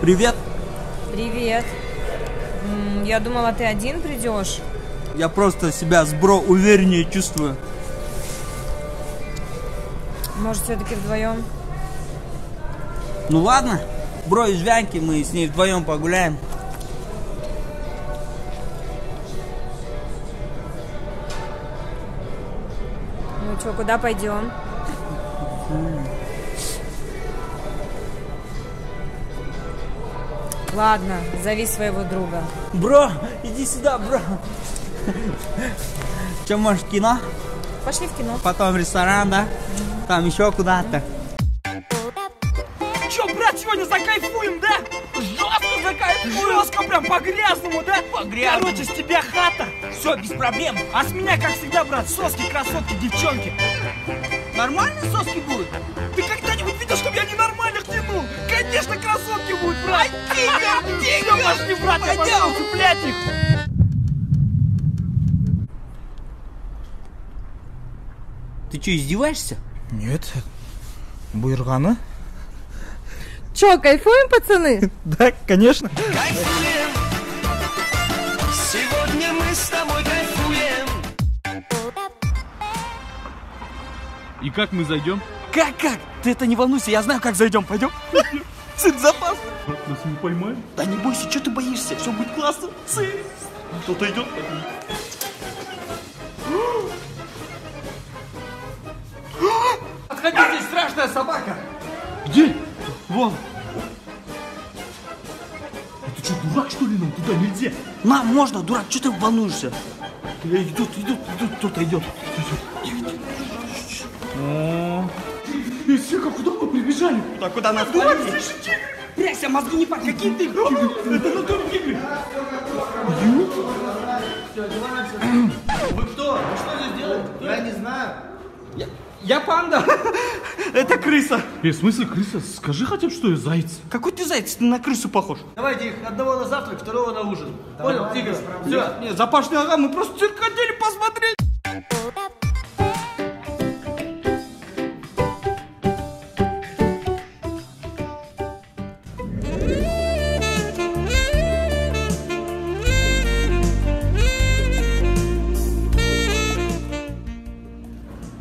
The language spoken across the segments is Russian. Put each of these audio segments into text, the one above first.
Привет. Привет. Я думала, ты один придешь. Я просто себя с бро увереннее чувствую. Может, все-таки вдвоем? Ну ладно, бро из Вянки, мы с ней вдвоем погуляем. Ну что, куда пойдем? Ладно, зови своего друга. Бро, иди сюда, бро. Че, может, кино? Пошли в кино. Потом в ресторан, да? Там еще куда-то. Че, брат, сегодня закайфуем, да? Жестко закайфуем. Жестко прям по-грязному, да? По-грязному. Короче, с тебя хата. Все, без проблем. А с меня, как всегда, брат, соски, красотки, девчонки. Нормальные соски будут? Ты когда-нибудь видел, чтобы я ненормальных тянул? Конечно, красотки будут, брат. Все, пошли, брат, я пошел цеплять их. Ты что, издеваешься? Нет. Буйрганы? Че, кайфуем, пацаны? Да, конечно. Кайфуем. Сегодня мы с тобой кайфуем. И как мы зайдем? Как? Ты это не волнуйся, я знаю, как зайдем. Пойдем? Сын, запас. Нас не поймают? Да не бойся, что ты боишься? Все будет классно. Сын. Кто-то идет. Отходи, здесь страшная собака. Где? Вон. Ты что, дурак, что ли? Нам туда нельзя. Нам можно, дурак, что ты волнуешься? Идут, кто-то идет. Сека, куда мы прибежали? Куда нас творили? Прячься, мозги не пар, какие ты? Это на том тигры. Вы кто? Вы что здесь делаете? Я не знаю. Я панда. Это крыса. В смысле крыса? Скажи хотя бы, что я заяц. Какой ты заяц? Ты на крысу похож. Давайте их одного на завтрак, второго на ужин. Понял, тигр? Все. Нет, запашный ага, мы просто цирк хотели посмотреть.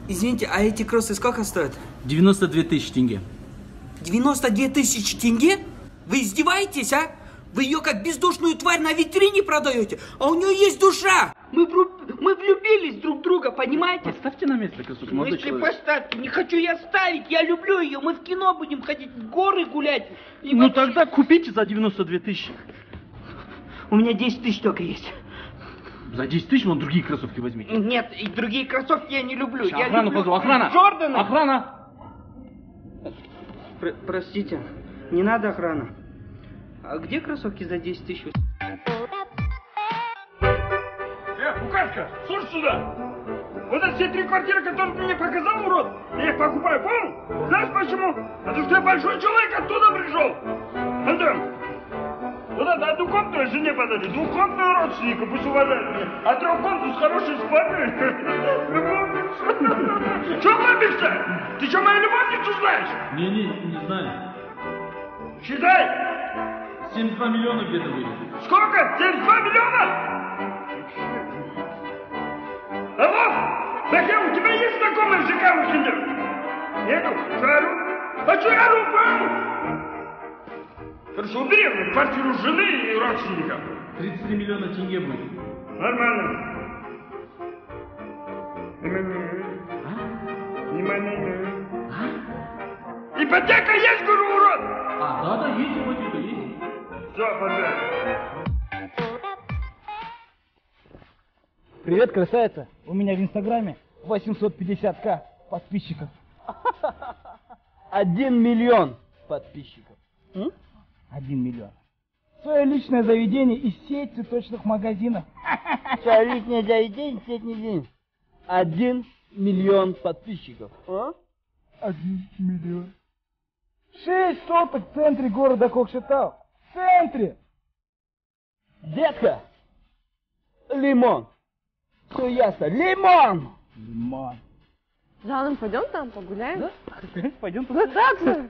Извините, а эти кроссы сколько стоят? 92 тысячи тенге. 92 тысячи тенге? Вы издеваетесь, а? Вы ее как бездушную тварь на витрине продаете, а у нее есть душа. Мы влюбились друг в друга, понимаете? Поставьте на место косух, молодой человек. Поставьте, не хочу я ставить, я люблю ее. Мы в кино будем ходить, в горы гулять. И Ну вообще- тогда купите за 92 тысячи. У меня 10 тысяч только есть. За 10 тысяч вон другие кроссовки возьмите. Нет, и другие кроссовки я не люблю. Сейчас Я охрану люблю позову, охрана! Джорданы. Охрана! Простите, не надо охрана. А где кроссовки за 10 тысяч? Букашка, слушай сюда. Вот это все 3 квартиры, которые ты мне показал, урод, я их покупаю, понял? Знаешь почему? Потому что я большой человек, оттуда пришел. Антон, вот это одну комнату я жене подарю, двухкомнатную родственника, пусть уважают меня, а трехкомнатную с хорошей спальней. Любовница. Че ломишься? Ты что, мою любовницу знаешь? Не знаю. Считай. 72 миллиона где-то выйдет. Сколько? 72 миллиона? Алло? Дахя, у тебя есть знакомый в ЖК Мухиндер? Нету? Что ору? А что ору, понял? Хорошо, убери мне квартиру жены и родственников. 33 миллиона тенге будет. Нормально. Ипотека есть, говорю, урод? Да, есть ипотека, есть. Все, подряд. Привет, красавица. У меня в инстаграме 850к подписчиков. 1 миллион подписчиков. 1 миллион. Свое личное заведение и сеть цветочных магазинов. Свое личное заведение, сеть не день. 1 миллион подписчиков. 1 миллион. 6 соток в центре города Кокшетау. В центре. Детка, лимон. Все ясно, лимон. Лимон. Жаном, пойдем там погуляем? Да? Пойдем Да так же.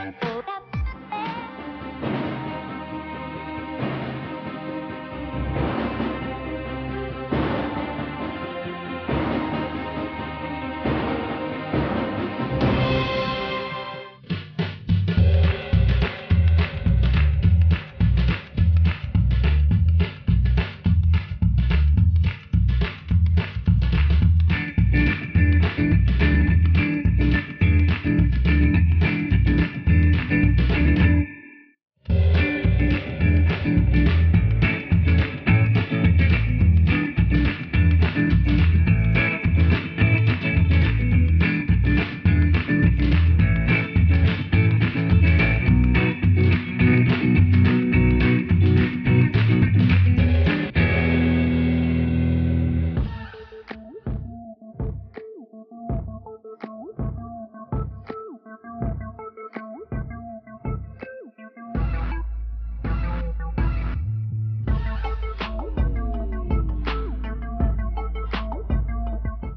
Hold up.